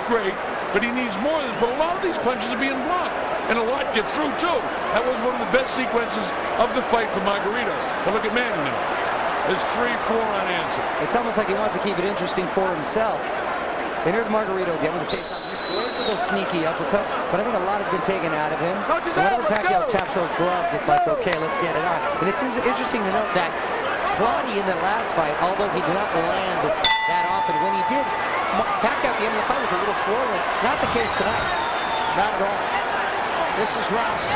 great, but he needs more of this. But a lot of these punches are being blocked, and a lot get through too. That was one of the best sequences of the fight for Margarito. But look at Manny now. There's 3-4 unanswered. It's almost like he wants to keep it interesting for himself. And here's Margarito again with the same time. He's great with those sneaky uppercuts, but I think a lot has been taken out of him. And whenever Pacquiao taps those gloves, it's like, okay, let's get it on. And it's interesting to note that Claudio in the last fight, although he did not land that often, when he did, Pacquiao at the end of the fight was a little slower. Not the case tonight. Not at all. This is round 6.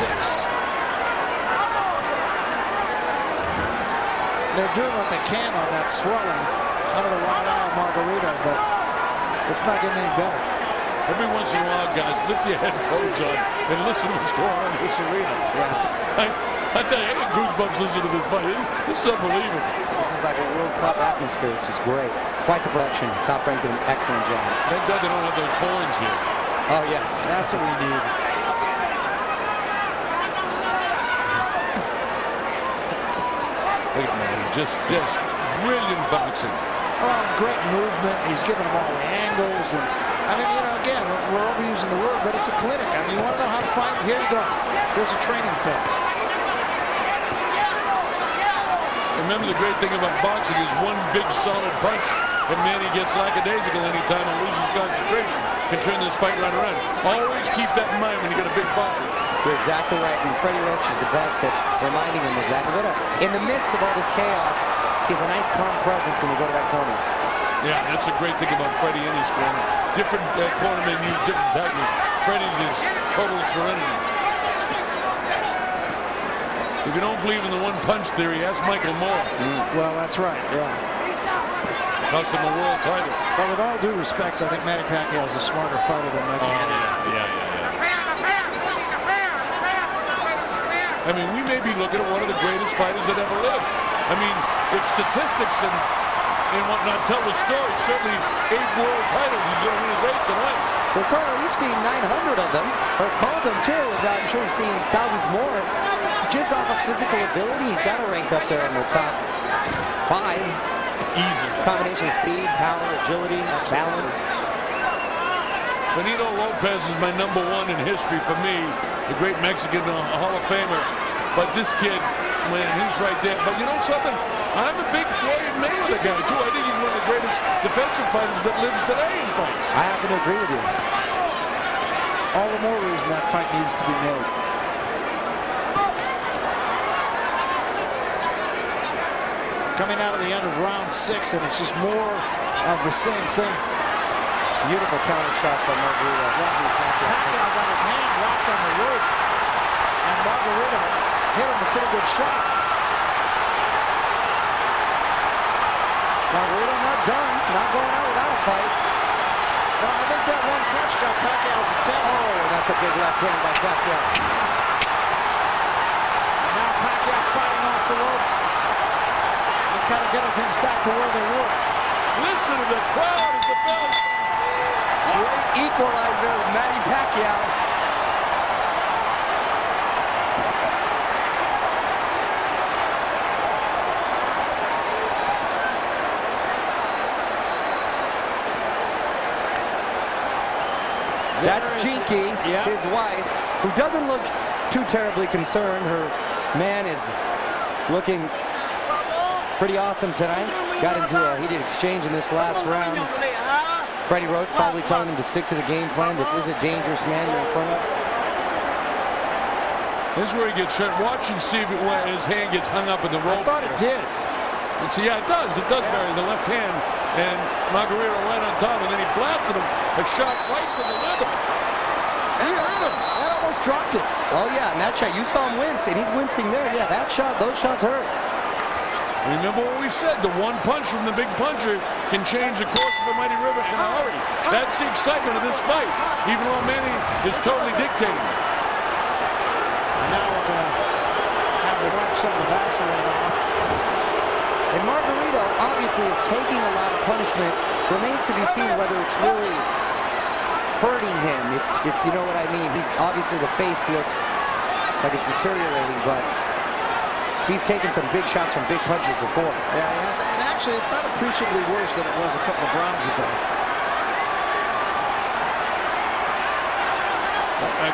They're doing what they can on that swelling under the right eye of Margarito, but it's not getting any better. Every once in a while, guys, lift your headphones on and listen to what's going on in this arena. Yeah. I tell you, I get goosebumps listening to this fight. This is unbelievable. This is like a World Cup atmosphere, which is great. Quite the production. Top ranked, an excellent job. Thank God they don't have those horns here. Oh, yes. That's what we need. Look at Manny, just brilliant boxing. Oh, great movement. He's giving them all the angles. And I mean, you know, again, we're overusing the word, but it's a clinic. I mean, you want to know how to fight? Here you go. Here's a training film. Remember, the great thing about boxing is one big solid punch, and Manny gets lackadaisical anytime and loses concentration. Can turn this fight right around. Always keep that in mind when you get a big fight. You're exactly right, and Freddie Roach is the best at reminding him exactly what. In the midst of all this chaos, he's a nice calm presence when you go to that corner. Yeah, that's a great thing about Freddie in his corner. Different cornermen use different tactics. Freddie's is total serenity. If you don't believe in the one-punch theory, ask Michael Moore. Well, that's right, yeah. Cost him a world title. But with all due respects, I think Manny Pacquiao is a smarter fighter than Manny. Yeah. I mean, we may be looking at one of the greatest fighters that ever lived. I mean, if statistics and whatnot tell the story, certainly 8 world titles. He's going to win his 8th tonight. Well, Carlo, you've seen 900 of them, or called them too, and I'm sure you've seen thousands more. Just off of physical ability, he's got to rank up there in the top 5. Easy. Combination of speed, power, agility, balance. Benito Lopez is my #1 in history for me, the great Mexican Hall of Famer. But this kid, man, he's right there. But you know something? I'm a big Floyd Mayweather guy, too. I think he's one of the greatest defensive fighters that lives today in fights. I happen to agree with you. All the more reason that fight needs to be made. Coming out of the end of round 6, and it's just more of the same thing. Beautiful counter shot by Margarito. Pacquiao got his hand locked on the rope, and Margarito hit him a pretty good shot. Margarito not done, not going out without a fight. No, I think that one punch got Pacquiao's attention. Oh, that's a big left hand by Pacquiao. And now Pacquiao fighting off the ropes and kind of getting things back to where they were. Listen to the crowd as the bell. Great equalizer, Manny Pacquiao. That's Jinky, his wife, who doesn't look too terribly concerned. Her man is looking pretty awesome tonight. Got into a heated exchange in this last round. Freddie Roach probably telling him to stick to the game plan. This is a dangerous man you're in front of. This is where he gets shot. Watch and see if his hand gets hung up in the rope. I thought it did. And see, yeah, it does. It does bury the left hand. And Margarito right on top. And then he blasted him a shot right to the liver. And that almost dropped it. Oh, yeah, and that shot, you saw him wince, and he's wincing there. Yeah, that shot, those shots hurt. Remember what we said, the one punch from the big puncher can change the course of a mighty river in a hurry. That's the excitement of this fight, even though Manny is totally dictating. And now we're going to have to wipe some of the Vaseline off. And Margarito obviously is taking a lot of punishment. Remains to be seen whether it's really hurting him, if you know what I mean. He's obviously, the face looks like it's deteriorating, but he's taken some big shots from big punches before. Yeah, he has. And actually, it's not appreciably worse than it was a couple of rounds ago.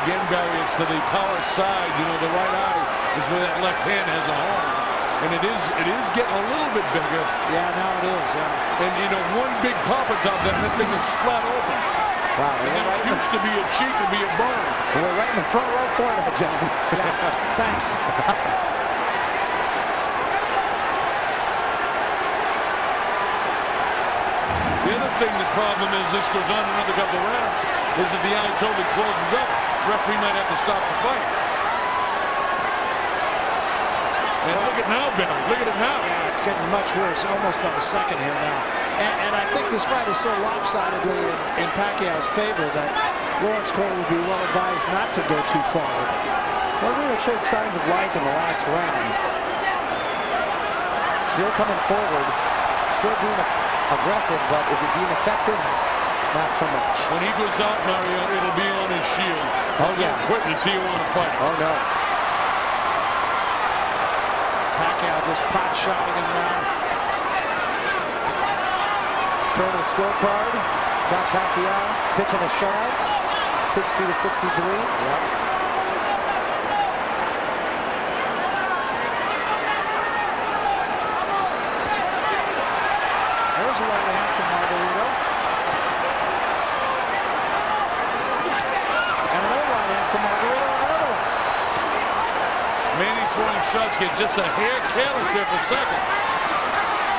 again, Barry, it's to the power side. You know, the right eye is where that left hand has a home. And it is getting a little bit bigger. Yeah, now it is, yeah. And, you know, one big pop at top, that thing is splat open. Wow, And it used to be a cheek and be a bone. We're right in the front row for that, gentlemen. Yeah, thanks. The other thing, the problem is, this goes on another couple of rounds, is that the eye totally closes up. Referee might have to stop the fight. And look at now, Barry. Look at it now. Yeah, it's getting much worse, almost by the second here now. And I think this fight is so lopsidedly in Pacquiao's favor that Lawrence Cole would be well advised not to go too far. Margarito showed signs of life in the last round. Still coming forward, still being aggressive, but is it being effective? Not so much. When he goes out, Mario, it'll be on his shield. Oh, yeah. Quit until you want to fight. Oh, no. Pacquiao just pot-shotting him now. Colonel scorecard. Got Pacquiao pitching a shutout. 60-63. Yep. There's a right hand from Margarito. And another right hand from Margarito and another one. Manny throwing shots, get just a hair careless here for a second.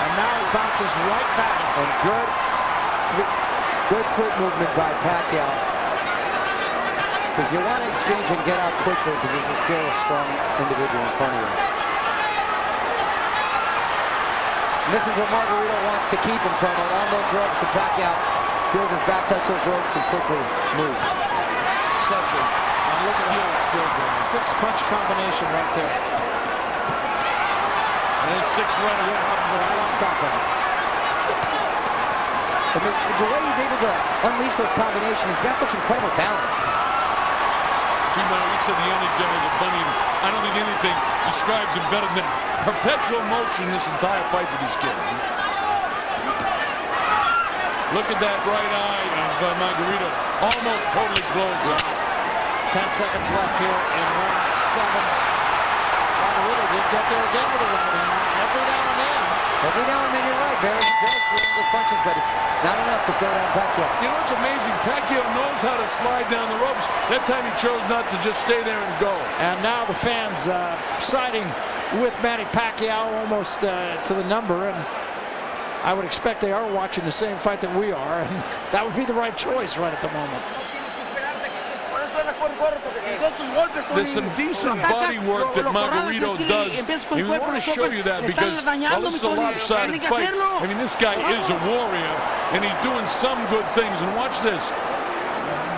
And now he bounces right back. And good foot movement by Pacquiao. Because you want to exchange and get out quickly because this is still a strong individual in front of you. And this is what Margarito wants to keep him, Colonel, on those ropes, and Pacquiao feels his back touch those ropes and quickly moves. Such a skill game. Six-punch combination right there. And there's six right on top of it. And the way he's able to unleash those combinations, he's got such incredible balance. You said the only guy is a bunny. I don't think anything describes him better than perpetual motion this entire fight for these kids. Look at that right eye of Margarito. Almost totally closed. 10 seconds left here in round 7. Margarito did get there again with a right hand. Every now and then. Every now and then, you're right, Barry. He does land with punches, but it's not enough to slow down Pacquiao. You know what's amazing? Pacquiao knows how to slide down the ropes. That time he chose not to just stay there and go. And now the fans siding with Manny Pacquiao almost to the number. And I would expect they are watching the same fight that we are. And that would be the right choice right at the moment. There's some decent body work that Margarito does. We want to show you that because while this is a lopsided fight, I mean, this guy is a warrior, and he's doing some good things. And watch this.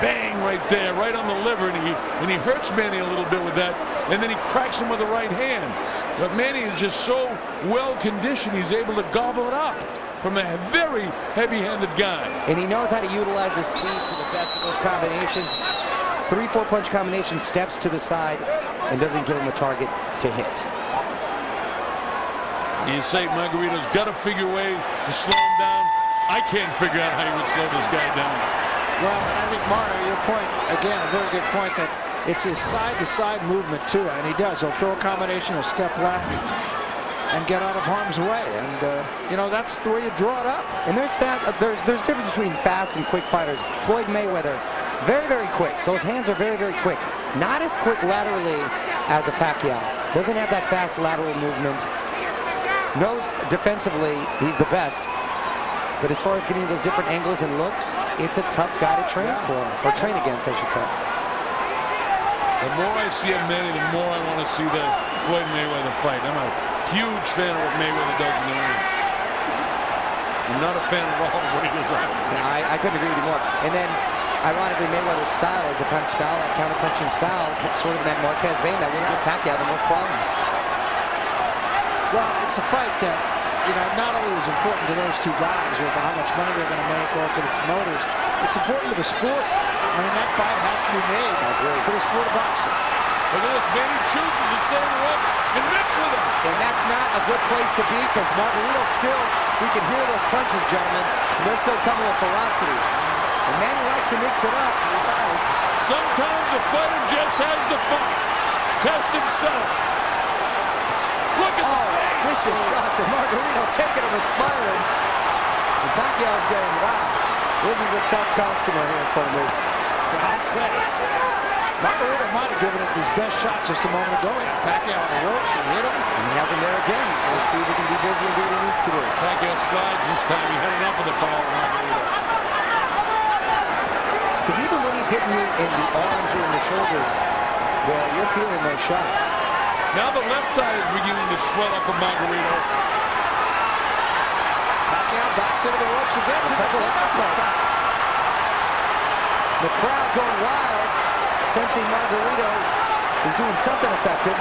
Bang right there, right on the liver, and he hurts Manny a little bit with that, and then he cracks him with the right hand. But Manny is just so well conditioned, he's able to gobble it up from a very heavy-handed guy. And he knows how to utilize his speed to the best of those combinations. 3-4 punch combination, steps to the side, and doesn't give him a target to hit. You say Margarito's got to figure a way to slow him down. I can't figure out how he would slow this guy down. Well, I think, Mario, your point, again, a very good point, that it's his side-to-side movement, too, and he does. He'll throw a combination, he'll step left, and get out of harm's way. And, you know, that's the way you draw it up. And there's difference between fast and quick fighters. Floyd Mayweather, very, very quick. Those hands are very, very quick. Not as quick laterally as a Pacquiao. Doesn't have that fast lateral movement. Knows defensively he's the best. But as far as getting those different angles and looks, it's a tough guy to train for, or train against, I should say. The more I see of Manny, the more I want to see the Floyd Mayweather fight. I'm a huge fan of what Mayweather does in the ring. I'm not a fan of all of what he does out there. I couldn't agree with you more. And then, ironically, Mayweather's style is the kind of style, that counter-punching style, sort of in that Marquez vein that would give Pacquiao the most problems. Well, it's a fight that, you know, not only is important to those two guys with how much money they're going to make, or to the promoters, it's important to the sport. I mean, that fight has to be made for the sport of boxing. Look at this, Manny chooses to stay in the ropes and mix with him. And that's not a good place to be because Margarito still, we can hear those punches, gentlemen. And they're still coming with ferocity. And Manny likes to mix it up. He does. Sometimes a fighter just has to fight. Test himself. Look at vicious shots, and Margarito taking them and smiling. And Pacquiao's going, wow, this is a tough customer here in front of me. I'll say. Margarito might have given it his best shot just a moment ago. Pacquiao on the ropes and hit him. And he has him there again. Let's see if he can be busy and do what he needs to do. Pacquiao slides this time. He had enough of the power of Margarito. Because even when he's hitting you in the arms or in the shoulders, well, you're feeling those shots. Now the left eye is beginning to swell up of Margarito. Pacquiao backs into the ropes again. To the uppercuts. The crowd going wild, sensing Margarito is doing something effective.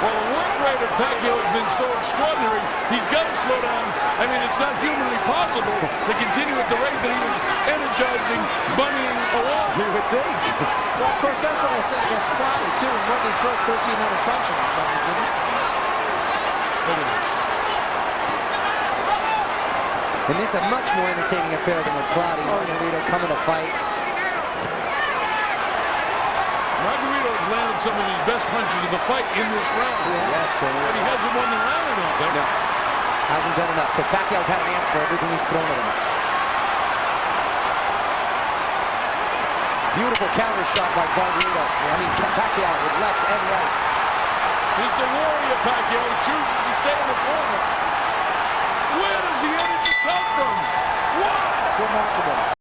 Well, the work rate of Pacquiao has been so extraordinary, he's got to slow down. I mean, it's not humanly possible to continue at the rate that he was energizing, bunnying along. You would think. Well, of course, that's what I said against Cloudy, too, and when he threw 1,300 punches. Look at this. And this is a much more entertaining affair than with Cloudy. Margarito coming to fight. Margarito has landed some of his best punches of the fight in this round. Yes, but he hasn't won the round, I don't think. No, hasn't done enough, because Pacquiao's had an answer for everything he's thrown at him. Beautiful counter shot by Margarito. I mean, Pacquiao with lefts and rights. He's the warrior, Pacquiao. He chooses to stay in the corner. Where does the energy come from? Wow! It's remarkable.